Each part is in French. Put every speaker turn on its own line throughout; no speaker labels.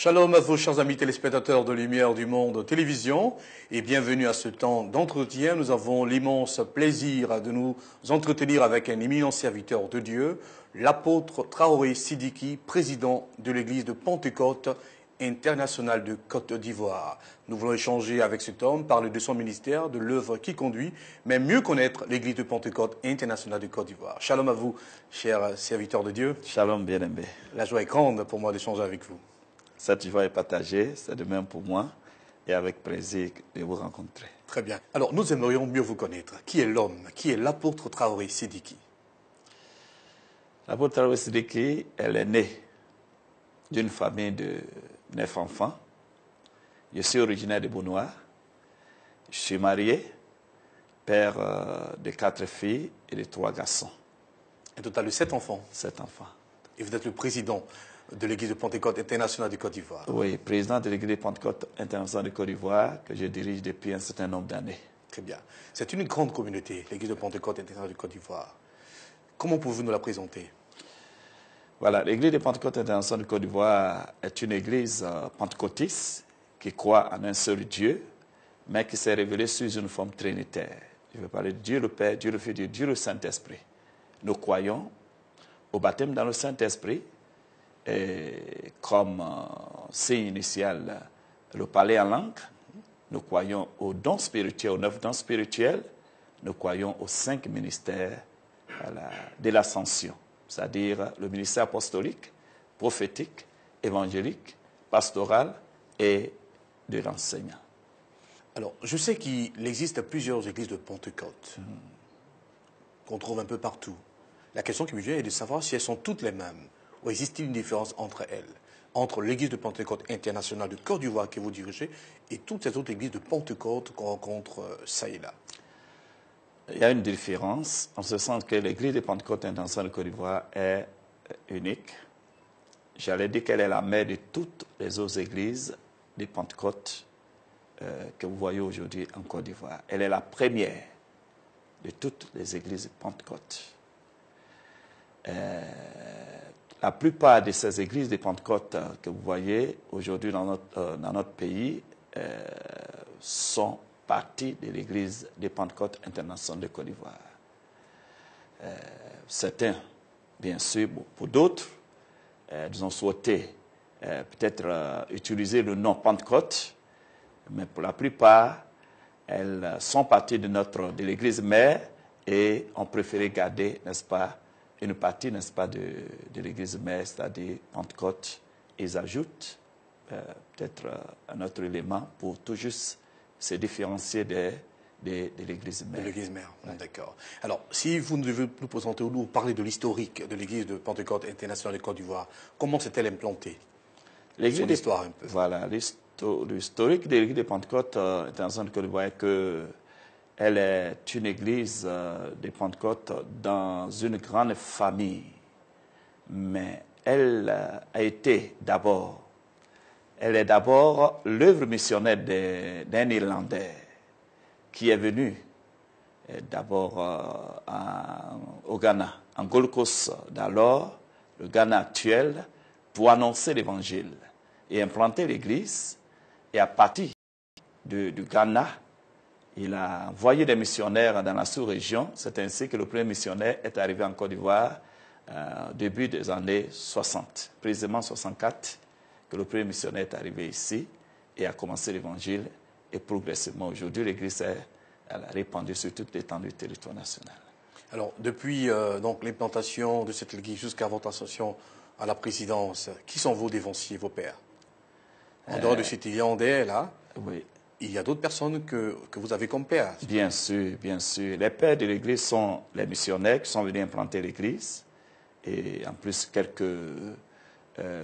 Shalom à vous, chers amis téléspectateurs de Lumière du Monde Télévision, et bienvenue à ce temps d'entretien. Nous avons l'immense plaisir de nous entretenir avec un éminent serviteur de Dieu, l'apôtre Traoré Sidiki, président de l'église de Pentecôte internationale de Côte d'Ivoire. Nous voulons échanger avec cet homme, parler de son ministère, de l'œuvre qu'il conduit, mais mieux connaître l'église de Pentecôte internationale de Côte d'Ivoire. Shalom à vous, chers serviteurs de Dieu.
Shalom, bien-aimé.
La joie est grande pour moi d'échanger avec vous.
Cette joie est partagée, c'est de même pour moi, et avec plaisir de vous rencontrer.
Très bien. Alors, nous aimerions mieux vous connaître. Qui est l'homme? Qui est l'apôtre Traoré Sidiki?
L'apôtre Traoré Sidiki, elle est née d'une famille de 9 enfants. Je suis originaire de Bounois. Je suis marié, père de 4 filles et de 3 garçons.
Un total de 7 enfants.
7 enfants.
Et vous êtes le président de l'église de Pentecôte internationale de Côte d'Ivoire.
Oui, président de l'église de Pentecôte internationale de Côte d'Ivoire, que je dirige depuis un certain nombre d'années.
Très bien. C'est une grande communauté, l'église de Pentecôte internationale de Côte d'Ivoire. Comment pouvez-vous nous la présenter?
Voilà, l'église de Pentecôte internationale de Côte d'Ivoire est une église pentecôtiste qui croit en un seul Dieu, mais qui s'est révélée sous une forme trinitaire. Je veux parler de Dieu le Père, Dieu le Fils, Dieu le Saint-Esprit. Nous croyons au baptême dans le Saint-Esprit, et comme signe initial, le parler en langue. Nous croyons aux dons spirituels, aux 9 dons spirituels. Nous croyons aux 5 ministères de l'ascension, c'est-à-dire le ministère apostolique, prophétique, évangélique, pastoral et de l'enseignant.
Alors, je sais qu'il existe plusieurs églises de Pentecôte qu'on trouve un peu partout. La question qui me vient est de savoir si elles sont toutes les mêmes. Ou existe-t-il une différence entre elles, entre l'église de Pentecôte internationale de Côte d'Ivoire que vous dirigez et toutes ces autres églises de Pentecôte qu'on rencontre ça et là?
Il y a une différence en ce sens que l'église de Pentecôte internationale de Côte d'Ivoire est unique. J'allais dire qu'elle est la mère de toutes les autres églises de Pentecôte que vous voyez aujourd'hui en Côte d'Ivoire. Elle est la première de toutes les églises de Pentecôte. La plupart de ces églises de Pentecôte que vous voyez aujourd'hui dans notre pays sont partie de l'église de Pentecôte internationale de Côte d'Ivoire. Certains, bien sûr, pour d'autres, ils ont souhaité peut-être utiliser le nom Pentecôte, mais pour la plupart, elles sont parties de l'église mère et ont préféré garder, n'est-ce pas, une partie, n'est-ce pas, de l'église mère, c'est-à-dire Pentecôte. Ils ajoutent peut-être un autre élément pour tout juste se différencier de l'église mère.
De l'église mère,
ouais.
D'accord. Alors, si vous devez nous présenter ou nous parler de l'historique de l'église de Pentecôte internationale de Côte d'Ivoire, comment s'est-elle implantée? Son histoire un peu.
Voilà, l'historique de l'église de Pentecôte internationale de Côte d'Ivoire est que elle est une église de Pentecôte dans une grande famille, mais elle est d'abord l'œuvre missionnaire d'un Irlandais qui est venu d'abord au Ghana, en Gold Coast d'alors, le Ghana actuel, pour annoncer l'évangile et implanter l'église. Et à partir du Ghana, il a envoyé des missionnaires dans la sous-région. C'est ainsi que le premier missionnaire est arrivé en Côte d'Ivoire au début des années 60, précisément 64, que le premier missionnaire est arrivé ici et a commencé l'évangile. Et progressivement, aujourd'hui, l'église est répandue sur toute l'étendue du territoire national.
Alors, depuis donc l'implantation de cette église jusqu'à votre ascension à la présidence, qui sont vos dévanciers, vos pères? En dehors de cet Irlandais, là,
oui.
Il y a d'autres personnes que vous avez comme pères.
Bien sûr, bien sûr. Les pères de l'église sont les missionnaires qui sont venus implanter l'église. Et en plus, quelques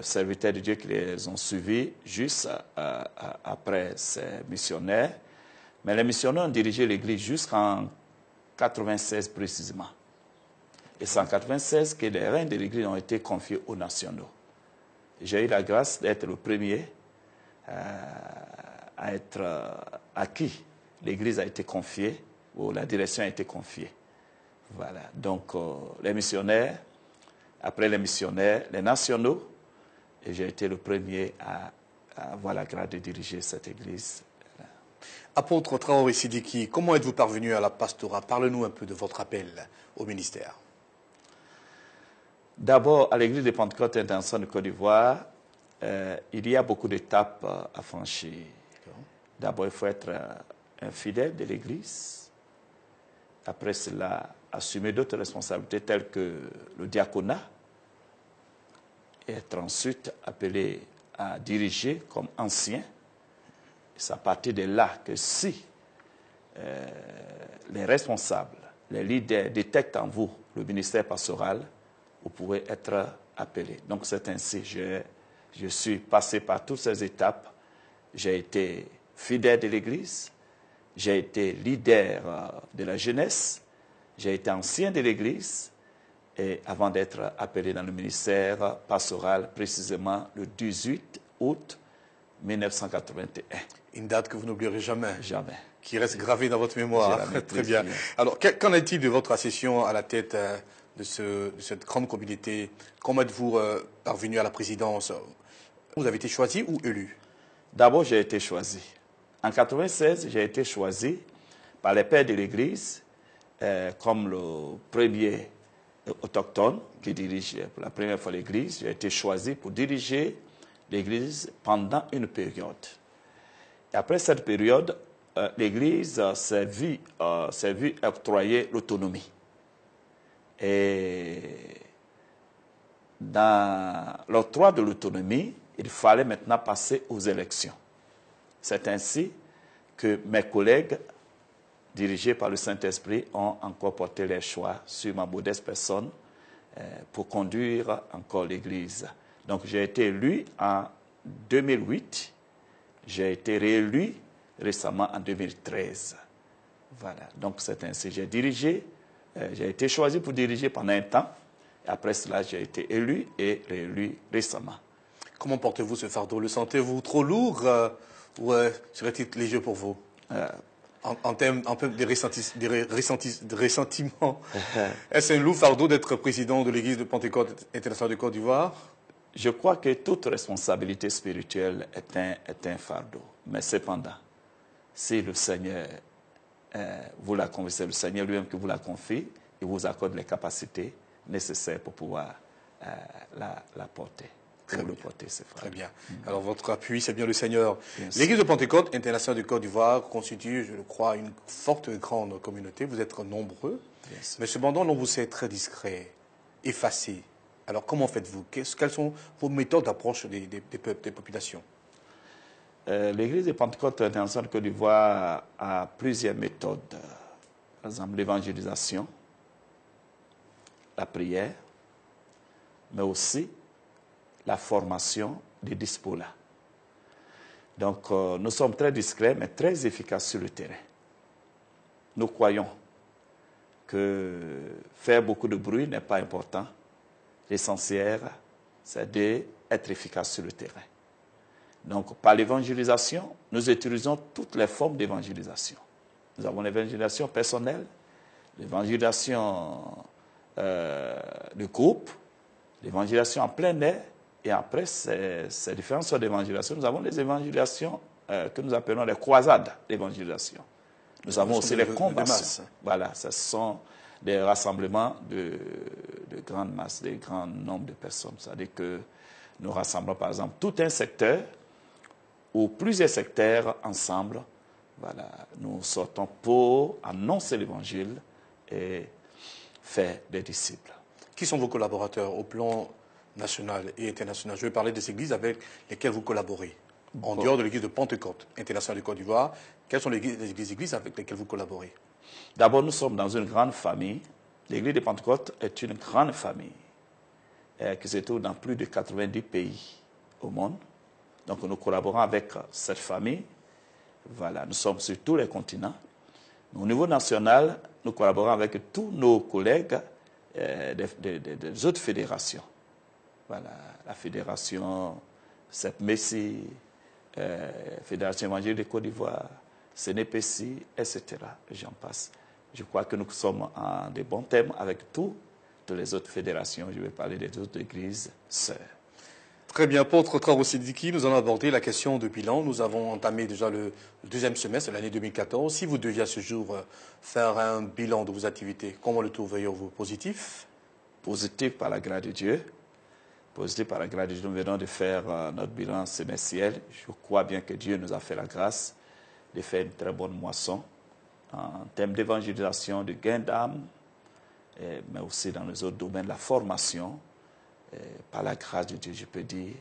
serviteurs de Dieu qui les ont suivis juste après ces missionnaires. Mais les missionnaires ont dirigé l'église jusqu'en 96 précisément. Et c'est en 96 que les règnes de l'église ont été confiés aux nationaux. J'ai eu la grâce d'être le premier à qui l'église a été confiée, ou la direction a été confiée. Voilà. Donc, les missionnaires, après les missionnaires, les nationaux, et j'ai été le premier avoir la grâce de diriger cette église.
Apôtre Traoré Sidiki, comment êtes-vous parvenu à la pastorat? Parlez-nous un peu de votre appel au ministère.
D'abord, à l'église de Pentecôte Internationale de Côte d'Ivoire, il y a beaucoup d'étapes à franchir. D'abord, il faut être un fidèle de l'église. Après cela, assumer d'autres responsabilités telles que le diaconat. Et être ensuite appelé à diriger comme ancien. C'est à partir de là que si les responsables, les leaders détectent en vous le ministère pastoral, vous pouvez être appelé. Donc c'est ainsi, je suis passé par toutes ces étapes. J'ai été fidèle de l'Église, j'ai été leader de la jeunesse, j'ai été ancien de l'Église, et avant d'être appelé dans le ministère pastoral, précisément le 18 août 1981.
Une date que vous n'oublierez jamais.
Jamais.
Qui reste gravée dans votre mémoire. Très bien. Alors, qu'en est-il de votre accession à la tête de cette grande communauté? Comment êtes-vous parvenu à la présidence? Vous avez été choisi ou élu?
D'abord, j'ai été choisi. En 1996, j'ai été choisi par les pères de l'Église comme le premier autochtone qui dirige pour la première fois l'Église. J'ai été choisi pour diriger l'Église pendant une période. Et après cette période, l'Église s'est vue octroyer l'autonomie. Et dans l'octroi de l'autonomie, il fallait maintenant passer aux élections. C'est ainsi que mes collègues, dirigés par le Saint-Esprit, ont encore porté les choix sur ma modeste personne pour conduire encore l'Église. Donc j'ai été élu en 2008, j'ai été réélu récemment en 2013. Voilà, donc c'est ainsi. J'ai dirigé, j'ai été choisi pour diriger pendant un temps. Et après cela, j'ai été élu et réélu récemment.
Comment portez-vous ce fardeau? Le sentez-vous trop lourd ou serait-il léger pour vous? En termes de ressentiment, est-ce un lourd fardeau d'être président de l'Église de Pentecôte internationale de Côte d'Ivoire?
Je crois que toute responsabilité spirituelle est un fardeau. Mais cependant, si le Seigneur vous la confie, c'est le Seigneur lui-même qui vous la confie, il vous accorde les capacités nécessaires pour pouvoir la porter.
Très bien.
Porter, c'est
très bien. Alors votre appui, c'est bien le Seigneur.
L'Église
de Pentecôte internationale de Côte d'Ivoire constitue, je le crois, une forte et grande communauté. Vous êtes nombreux, mais cependant, l'on vous est très discret, effacé. Alors comment faites-vous? Quelles sont vos méthodes d'approche des populations?
L'Église de Pentecôte internationale de Côte d'Ivoire a plusieurs méthodes. Par exemple, l'évangélisation, la prière, mais aussi la formation des disciples. Donc, nous sommes très discrets, mais très efficaces sur le terrain. Nous croyons que faire beaucoup de bruit n'est pas important. L'essentiel, c'est d'être efficace sur le terrain. Donc, par l'évangélisation, nous utilisons toutes les formes d'évangélisation. Nous avons l'évangélisation personnelle, l'évangélisation de groupe, l'évangélisation en plein air, et après ces différentes sortes d'évangélisation, nous avons les évangélisations que nous appelons les croisades d'évangélisation. Nous avons aussi les conversions. Voilà, ce sont des rassemblements de grandes masses, de grands nombres de personnes. C'est-à-dire que nous rassemblons, par exemple, tout un secteur ou plusieurs secteurs ensemble. Voilà, nous sortons pour annoncer l'Évangile et faire des disciples.
Qui sont vos collaborateurs au plan national et international? Je vais parler des églises avec lesquelles vous collaborez. En dehors de l'église de Pentecôte internationale de Côte d'Ivoire, quelles sont les églises avec lesquelles vous collaborez?
D'abord, nous sommes dans une grande famille. L'église de Pentecôte est une grande famille qui se trouve dans plus de 90 pays au monde. Donc, nous collaborons avec cette famille. Voilà, nous sommes sur tous les continents. Au niveau national, nous collaborons avec tous nos collègues des autres fédérations. Voilà, la fédération Sept-Messi, Fédération évangélique de Côte d'Ivoire, CNPC, etc. J'en passe. Je crois que nous sommes en de bons termes avec toutes les autres fédérations. Je vais parler des autres églises sœurs.
Très bien, apôtre Traoré Sidiki, nous allons aborder la question de bilan. Nous avons entamé déjà le deuxième semestre de l'année 2014. Si vous deviez à ce jour faire un bilan de vos activités, comment le trouveriez-vous? Positif?
Positif par la grâce de Dieu. Positif par la grâce de Dieu. Nous venons de faire notre bilan semestriel. Je crois bien que Dieu nous a fait la grâce de faire une très bonne moisson en termes d'évangélisation, de gain d'âme, mais aussi dans les autres domaines de la formation. Par la grâce de Dieu, je peux dire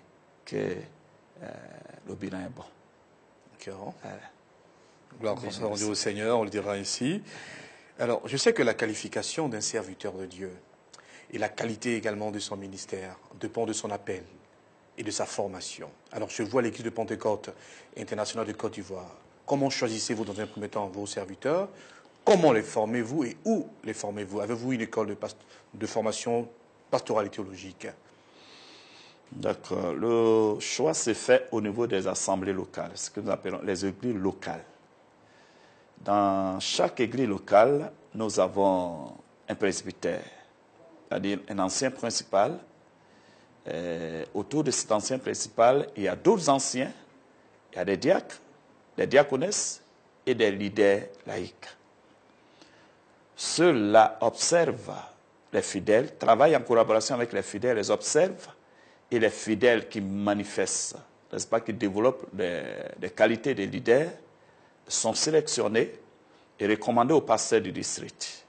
que le bilan est bon.
D'accord. Gloire rendue au Seigneur, on le dira ainsi. Alors, je sais que la qualification d'un serviteur de Dieu et la qualité également de son ministère dépend de son appel et de sa formation. Alors, je vois l'église de Pentecôte internationale de Côte d'Ivoire. Comment choisissez-vous dans un premier temps vos serviteurs? Comment les formez-vous et où les formez-vous? Avez-vous une école de formation pastorale et théologique?
D'accord. Le choix s'est fait au niveau des assemblées locales, ce que nous appelons les églises locales. Dans chaque église locale, nous avons un presbytère, c'est-à-dire un ancien principal. Autour de cet ancien principal, il y a d'autres anciens, il y a des diacres, des diaconesses et des leaders laïcs. Ceux-là observent les fidèles, travaillent en collaboration avec les fidèles, les observent, et les fidèles qui manifestent, n'est-ce pas, qui développent des qualités de leaders, sont sélectionnés et recommandés au pasteur du district.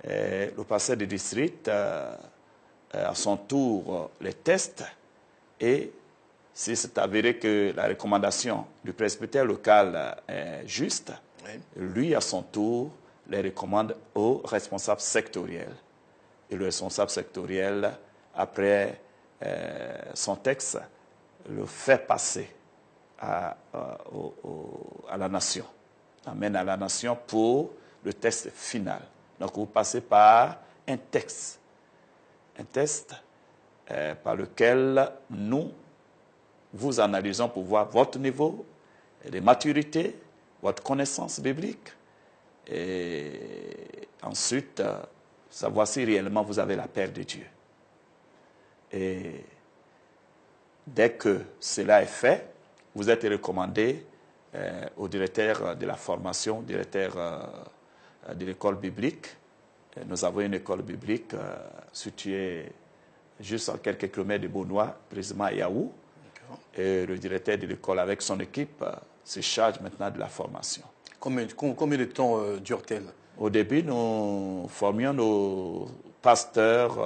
Le pasteur du district, à son tour, les teste et si c'est avéré que la recommandation du presbytère local est juste, oui, lui, à son tour, les recommande au responsable sectoriel. Et le responsable sectoriel, après son texte, le fait passer à la nation, amène à la nation pour le test final. Donc, vous passez par un texte par lequel nous vous analysons pour voir votre niveau de maturité, votre connaissance biblique, et ensuite savoir si réellement vous avez la paix de Dieu. Et dès que cela est fait, vous êtes recommandé au directeur de la formation, directeur de l'école biblique. Nous avons une école biblique située juste à quelques kilomètres de Beaunois, précisément à Yaou. Et le directeur de l'école, avec son équipe, se charge maintenant de la formation.
Combien de temps dure-t-elle?
Au début, nous formions nos pasteurs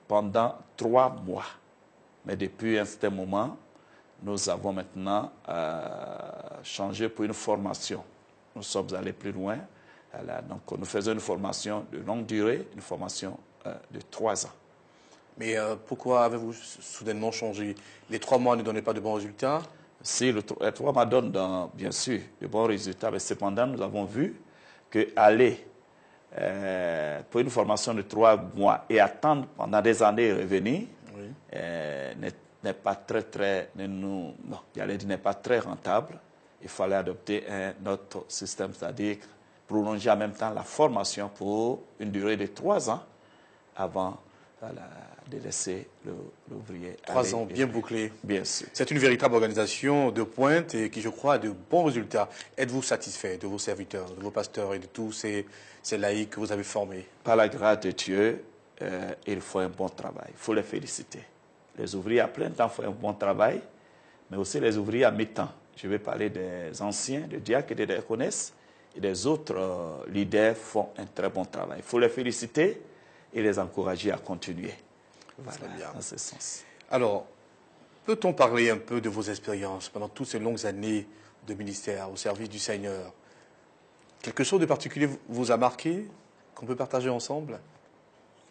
pendant 3 mois. Mais depuis un certain moment, nous avons maintenant changé pour une formation. Nous sommes allés plus loin. Donc, nous faisons une formation de longue durée, une formation de 3 ans.
Mais pourquoi avez-vous soudainement changé? Les 3 mois ne donnaient pas de bons résultats?
Si, les 3 mois donnent bien sûr de bons résultats, mais cependant, nous avons vu qu'aller pour une formation de 3 mois et attendre pendant des années et revenir, oui, n'est pas n'est pas très rentable. Il fallait adopter un autre système, c'est-à-dire prolonger en même temps la formation pour une durée de 3 ans avant de laisser l'ouvrier.
3 ans bien bouclés.
Bien sûr.
C'est une véritable organisation de pointe et qui, je crois, a de bons résultats. Êtes-vous satisfait de vos serviteurs, de vos pasteurs et de tous ces laïcs que vous avez formés?
Par la grâce de Dieu, ils font un bon travail. Il faut les féliciter. Les ouvriers à plein temps font un bon travail, mais aussi les ouvriers à mi-temps. Je vais parler des anciens, des diacres et des diaconesses, et des autres leaders font un très bon travail. Il faut les féliciter et les encourager à continuer. Voilà, dans ce sens.
Alors, peut-on parler un peu de vos expériences pendant toutes ces longues années de ministère au service du Seigneur? Quelque chose de particulier vous a marqué, qu'on peut partager ensemble?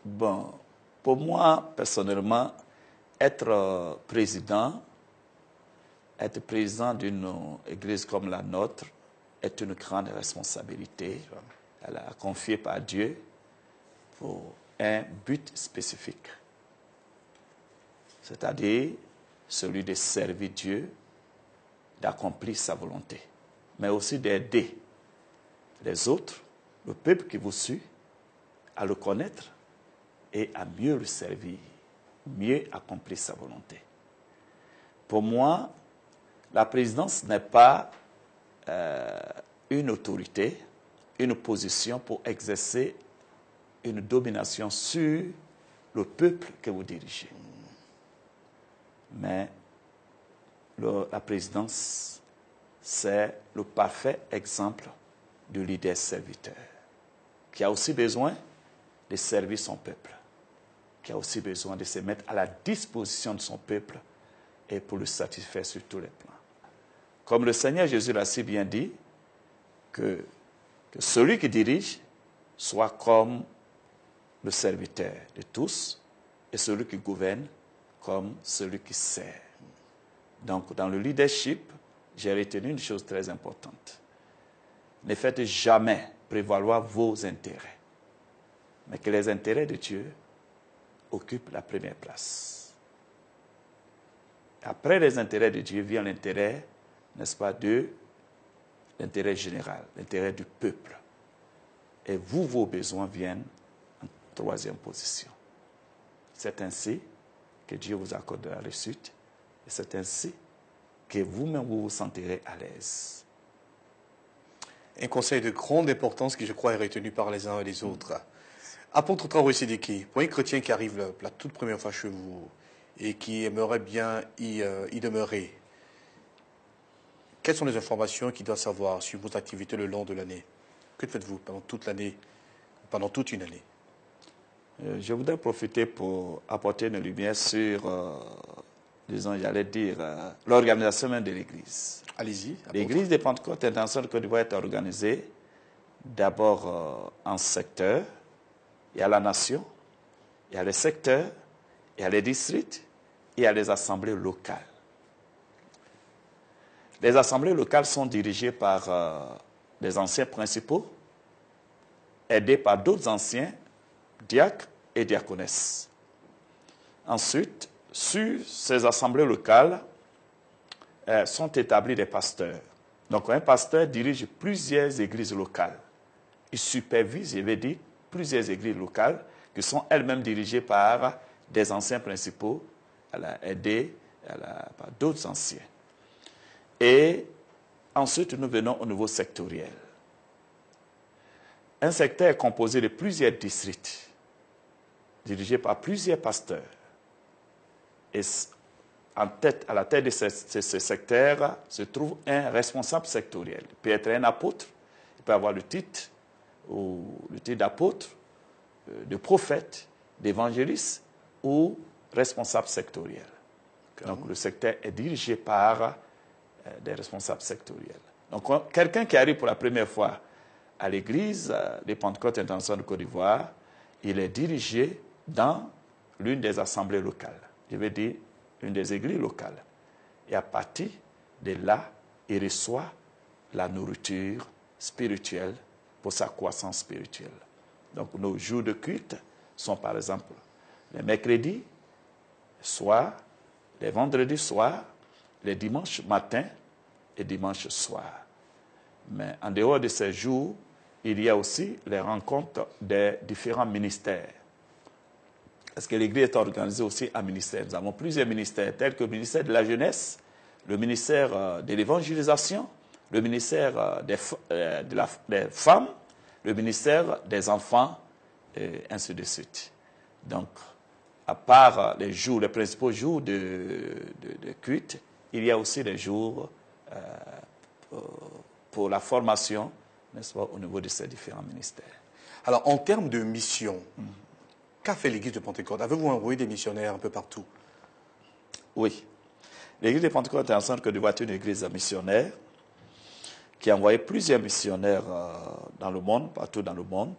Bon, pour moi, personnellement, être président d'une église comme la nôtre est une grande responsabilité. Elle est confiée par Dieu pour un but spécifique. C'est-à-dire celui de servir Dieu, d'accomplir sa volonté, mais aussi d'aider les autres, le peuple qui vous suit, à le connaître et à mieux le servir. mieux accomplir sa volonté. Pour moi, la présidence n'est pas une autorité, une position pour exercer une domination sur le peuple que vous dirigez. Mais la présidence, c'est le parfait exemple du leader serviteur, qui a aussi besoin de servir son peuple, qui a aussi besoin de se mettre à la disposition de son peuple et pour le satisfaire sur tous les plans. Comme le Seigneur Jésus l'a si bien dit, que celui qui dirige soit comme le serviteur de tous et celui qui gouverne comme celui qui sert. Donc, dans le leadership, j'ai retenu une chose très importante. Ne faites jamais prévaloir vos intérêts, mais que les intérêts de Dieu occupent la première place. Après les intérêts de Dieu vient l'intérêt, n'est-ce pas, de l'intérêt général, l'intérêt du peuple. Et vous, vos besoins viennent en troisième position. C'est ainsi que Dieu vous accorde la réussite. Et c'est ainsi que vous-même vous vous sentirez à l'aise.
Un conseil de grande importance qui, je crois, est retenu par les uns et les autres. Apôtre Traoré Sidiki, pour un chrétien qui arrive la toute première fois chez vous et qui aimerait bien y demeurer, quelles sont les informations qu'il doit savoir sur vos activités le long de l'année? Que faites-vous pendant toute l'année, pendant toute une année?
Je voudrais profiter pour apporter une lumière sur, disons, j'allais dire, l'organisation même de l'Église.
Allez-y.
L'Église des Pentecôtes internationale de Côte d'Ivoire est organisée d'abord en secteurs. Il y a la nation, il y a les secteurs, il y a les districts, et il y a les assemblées locales. Les assemblées locales sont dirigées par des anciens principaux, aidés par d'autres anciens diacres et diaconesses. Ensuite, sur ces assemblées locales sont établis des pasteurs. Donc, un pasteur dirige plusieurs églises locales. Il supervise, je vais dire, plusieurs églises locales qui sont elles-mêmes dirigées par des anciens principaux, aidés par d'autres anciens. Et ensuite, nous venons au niveau sectoriel. Un secteur est composé de plusieurs districts, dirigés par plusieurs pasteurs. Et à la tête de ce secteur se trouve un responsable sectoriel. Il peut être un apôtre, il peut avoir le titre d'apôtre, de prophète, d'évangéliste ou responsable sectoriel. Donc le secteur est dirigé par des responsables sectoriels. Donc quelqu'un qui arrive pour la première fois à l'église des Pentecôtes internationales de Côte d'Ivoire, il est dirigé dans l'une des assemblées locales. Je veux dire, une des églises locales. Et à partir de là, il reçoit la nourriture spirituelle pour sa croissance spirituelle. Donc nos jours de culte sont par exemple les mercredis soir, les vendredis soir, les dimanches matin et dimanches soir. Mais en dehors de ces jours, il y a aussi les rencontres des différents ministères. Parce que l'Église est organisée aussi en ministères. Nous avons plusieurs ministères, tels que le ministère de la jeunesse, le ministère de l'évangélisation, le ministère des femmes, le ministère des enfants, et ainsi de suite. Donc, à part les principaux jours de culte, il y a aussi des jours pour la formation, n'est-ce pas, au niveau de ces différents ministères.
Alors, en termes de mission, qu'a fait l'Église de Pentecôte? Avez-vous envoyé des missionnaires un peu partout?
Oui. L'Église de Pentecôte internationale de Côte d'Ivoire est une église missionnaire qui a envoyé plusieurs missionnaires dans le monde, partout dans le monde,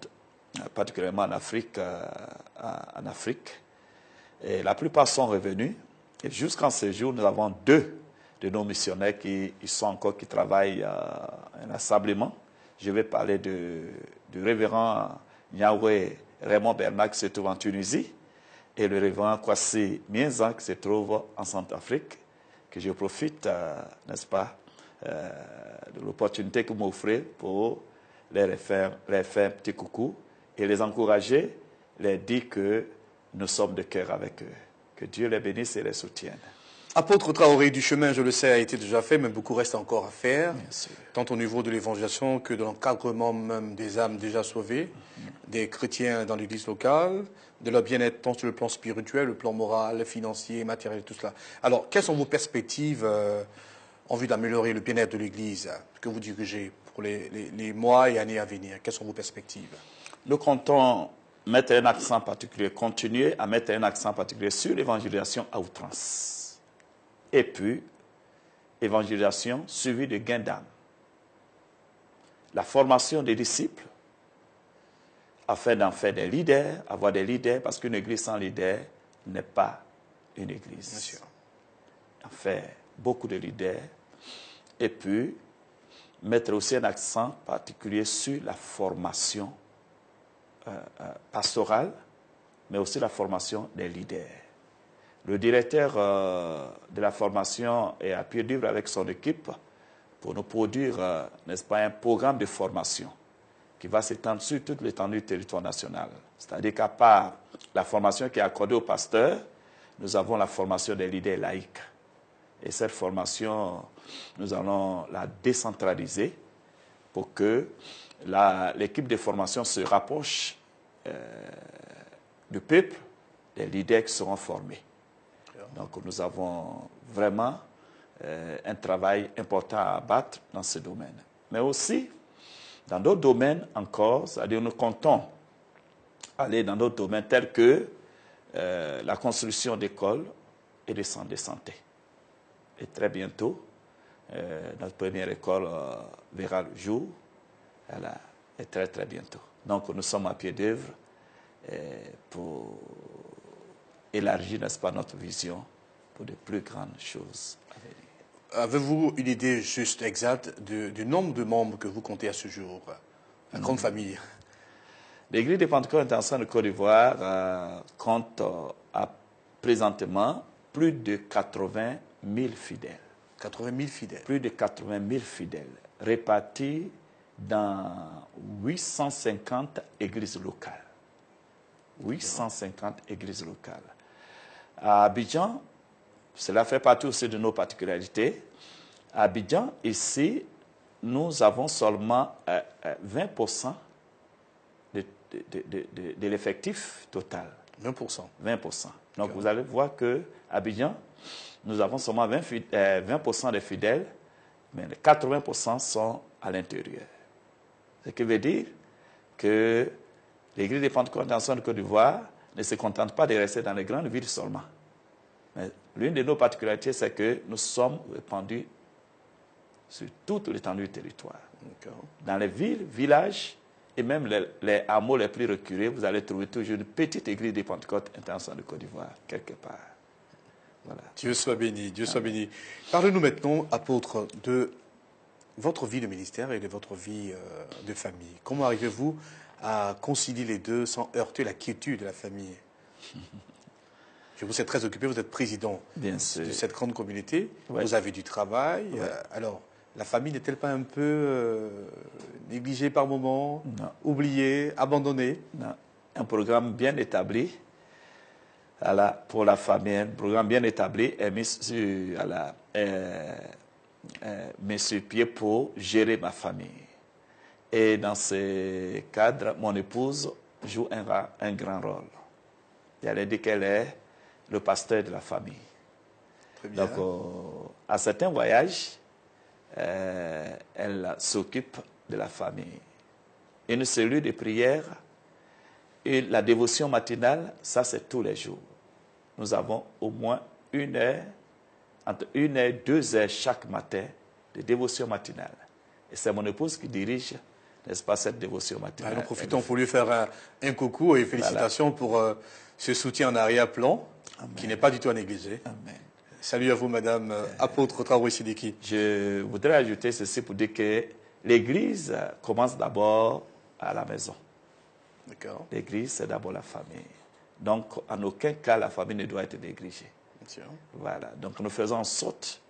particulièrement en Afrique. Et la plupart sont revenus. Et jusqu'en ce jour, nous avons 2 de nos missionnaires qui travaillent inlassablement. Je vais parler du révérend Niaoué Raymond Bernard qui se trouve en Tunisie et le révérend Kwasi Mienzan qui se trouve en Centrafrique, que je profite, n'est-ce pas, de l'opportunité que vous m'offrez pour les faire un petit coucou et les encourager, les dire que nous sommes de cœur avec eux. Que Dieu les bénisse et les soutienne.
Apôtre Traoré, du chemin, je le sais, a été déjà fait, mais beaucoup reste encore à faire,
Bien sûr.
tant au niveau de l'évangélisation que de l'encadrement même des âmes déjà sauvées, des chrétiens dans l'église locale, de leur bien-être tant sur le plan spirituel, le plan moral, financier, matériel, tout cela. Alors, quelles sont vos perspectives en vue d'améliorer le bien-être de l'église que vous dirigez pour les mois et années à venir? Quelles sont vos perspectives?
Nous comptons mettre un accent particulier, continuer à mettre un accent particulier sur l'évangélisation à outrance. Et puis, évangélisation suivie de gain d'âme. La formation des disciples, afin d'en faire des leaders, avoir des leaders, parce qu'une église sans leader n'est pas une église.
Bien sûr.
En faire beaucoup de leaders. Et puis, mettre aussi un accent particulier sur la formation pastorale, mais aussi la formation des leaders. Le directeur de la formation est à pied d'œuvre avec son équipe pour nous produire, n'est-ce pas, un programme de formation qui va s'étendre sur toute l'étendue du territoire national. C'est-à-dire qu'à part la formation qui est accordée aux pasteurs, nous avons la formation des leaders laïcs. Et cette formation, nous allons la décentraliser pour que l'équipe de formation se rapproche du peuple, des leaders qui seront formés. Donc nous avons vraiment un travail important à abattre dans ce domaine. Mais aussi, dans d'autres domaines encore, c'est-à-dire nous comptons aller dans d'autres domaines tels que la construction d'écoles et des centres de santé. Et très bientôt, notre première école verra le jour, et très très bientôt. Donc nous sommes à pied d'œuvre pour élargir, n'est-ce pas, notre vision pour de plus grandes choses à venir.
Avez-vous une idée juste exacte du nombre de membres que vous comptez à ce jour? La grande famille.
L'Église des Pentecôtes internationale de Côte d'Ivoire compte présentement plus de 80 000 fidèles.
80 000 fidèles.
Plus de 80 000 fidèles répartis dans 850 églises locales. 850 églises locales. À Abidjan, cela fait partie aussi de nos particularités. À Abidjan, ici, nous avons seulement 20% de l'effectif total.
20%.
20%. Donc vous allez voir qu'à Abidjan, nous avons seulement 20% des fidèles, mais les 80% sont à l'intérieur. Ce qui veut dire que l'Église des Pentecôtes internationale de Côte d'Ivoire ne se contente pas de rester dans les grandes villes seulement. Mais l'une de nos particularités, c'est que nous sommes répandus sur toute l'étendue du territoire. Dans les villes, villages et même les hameaux les plus reculés, vous allez trouver toujours une petite église des Pentecôtes internationale de Côte d'Ivoire, quelque part. Voilà.
Dieu soit béni, Dieu soit béni. Parlez-nous maintenant, apôtre, de votre vie de ministère et de votre vie de famille. Comment arrivez-vous à concilier les deux sans heurter la quiétude de la famille? Je vous sais très occupé, vous êtes président de cette grande communauté, vous avez du travail. Alors, la famille n'est-elle pas un peu négligée par moment, oubliée, abandonnée?
Non. Un programme bien établi pour la famille, un programme bien établi est mis sur pied pour gérer ma famille. Et dans ce cadre, mon épouse joue un grand rôle. Elle a dit qu'elle est le pasteur de la famille.
Très bien.
Donc, à certains voyages, elle s'occupe de la famille. Une cellule de prière et la dévotion matinale, ça c'est tous les jours. Nous avons au moins entre 1 heure et 2 heures chaque matin de dévotion matinale. Et c'est mon épouse qui dirige, n'est-ce pas, cette dévotion matinale.
Nous profitons pour lui faire un coucou et félicitations pour ce soutien en arrière-plan, qui n'est pas du tout à négliger.
Amen.
Salut à vous, Madame Apôtre Traoré Sidiki.
Je voudrais ajouter ceci pour dire que l'Église commence d'abord à la maison.
D'accord.
L'Église, c'est d'abord la famille. Donc, en aucun cas, la famille ne doit être négligée. Voilà. Donc, nous faisons en sorte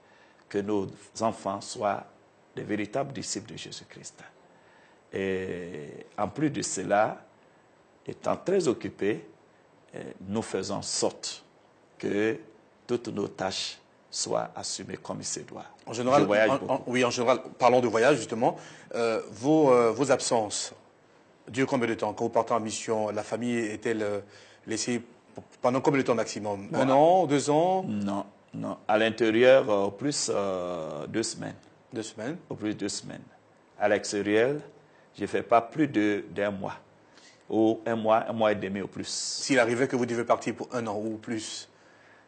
que nos enfants soient des véritables disciples de Jésus-Christ. Et en plus de cela, étant très occupés, nous faisons en sorte que toutes nos tâches soient assumées comme il se doit.
En général,
je voyage beaucoup.
Oui, en général, parlons de voyage justement. Vos absences durent combien de temps? Quand vous partez en mission, la famille est-elle laissée pendant combien de temps maximum? Un an, 2 ans?
Non, non. À l'intérieur, au plus 2 semaines.
2 semaines.
Au plus 2 semaines. À l'extérieur, je ne fais pas plus d'un mois. Ou un mois et demi au plus.
S'il arrivait que vous devez partir pour 1 an ou plus,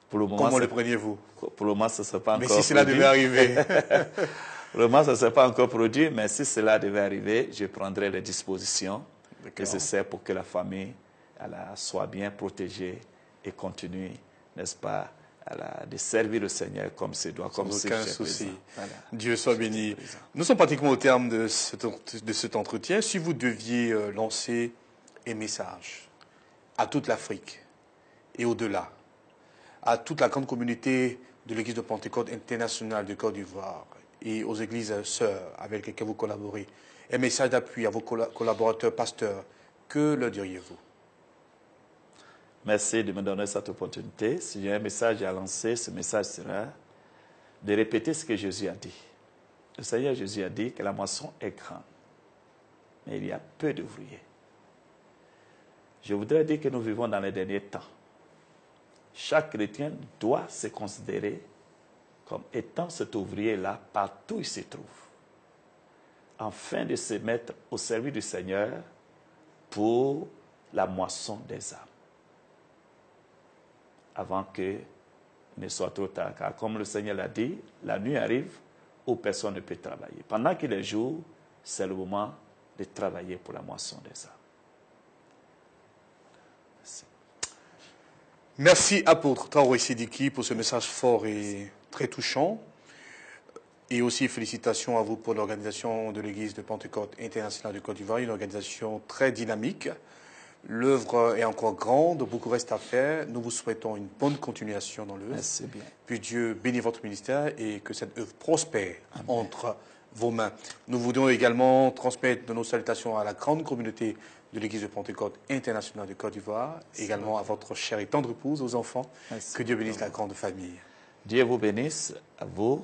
pour le moment,
comment le preniez-vous?
Pour le moment, ça ne serait pas encore
Mais si cela devait arriver
Pour le moment, ça ne s'est pas encore produit, mais si cela devait arriver, je prendrai les dispositions nécessaires pour que la famille soit bien protégée et continue, n'est-ce pas, de servir le Seigneur comme c'est doit, comme c'est
aucun souci.
Voilà.
Dieu soit béni. Nous sommes pratiquement au terme de cet entretien. Si vous deviez lancer un message à toute l'Afrique et au-delà, à toute la grande communauté de l'Église de Pentecôte internationale de Côte d'Ivoire et aux églises sœurs avec lesquelles vous collaborez, un message d'appui à vos collaborateurs pasteurs, que leur diriez-vous?
Merci de me donner cette opportunité. Si j'ai un message à lancer, ce message sera de répéter ce que Jésus a dit. Le Seigneur Jésus a dit que la moisson est grande, mais il y a peu d'ouvriers. Je voudrais dire que nous vivons dans les derniers temps. Chaque chrétien doit se considérer comme étant cet ouvrier-là partout où il se trouve, afin de se mettre au service du Seigneur pour la moisson des âmes. Avant qu'il ne soit trop tard. Car comme le Seigneur l'a dit, la nuit arrive où personne ne peut travailler. Pendant qu'il est jour, c'est le moment de travailler pour la moisson des âmes. Merci.
Merci, apôtre Traoré Sidiki, pour ce message fort et très touchant. Et aussi félicitations à vous pour l'organisation de l'Église de Pentecôte internationale de Côte d'Ivoire, une organisation très dynamique. L'œuvre est encore grande, beaucoup reste à faire. Nous vous souhaitons une bonne continuation dans l'œuvre.
Merci bien.
Puis Dieu bénisse votre ministère et que cette œuvre prospère entre vos mains. Nous voudrions également transmettre de nos salutations à la grande communauté de l'Église de Pentecôte internationale de Côte d'Ivoire, également à votre chère et tendre épouse, aux enfants.
Merci.
Que Dieu bénisse la grande famille.
Dieu vous bénisse, à vous,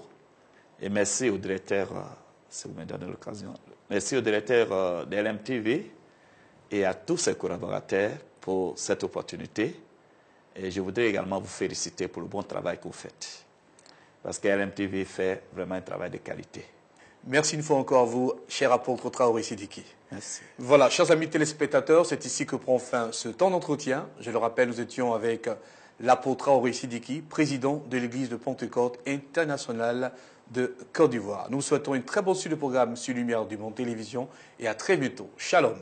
et merci au directeur, si vous me donnez l'occasion, merci au directeur de LMTV et à tous ses collaborateurs pour cette opportunité. Et je voudrais également vous féliciter pour le bon travail que vous faites. Parce que LMTV fait vraiment un travail de qualité.
Merci une fois encore à vous, cher apôtre Traoré Sidiki.
Merci.
Voilà, chers amis téléspectateurs, c'est ici que prend fin ce temps d'entretien. Je le rappelle, nous étions avec l'apôtre Traoré Sidiki, président de l'Église de Pentecôte internationale de Côte d'Ivoire. Nous vous souhaitons une très bonne suite de programme sur Lumière du Monde Télévision et à très bientôt. Shalom.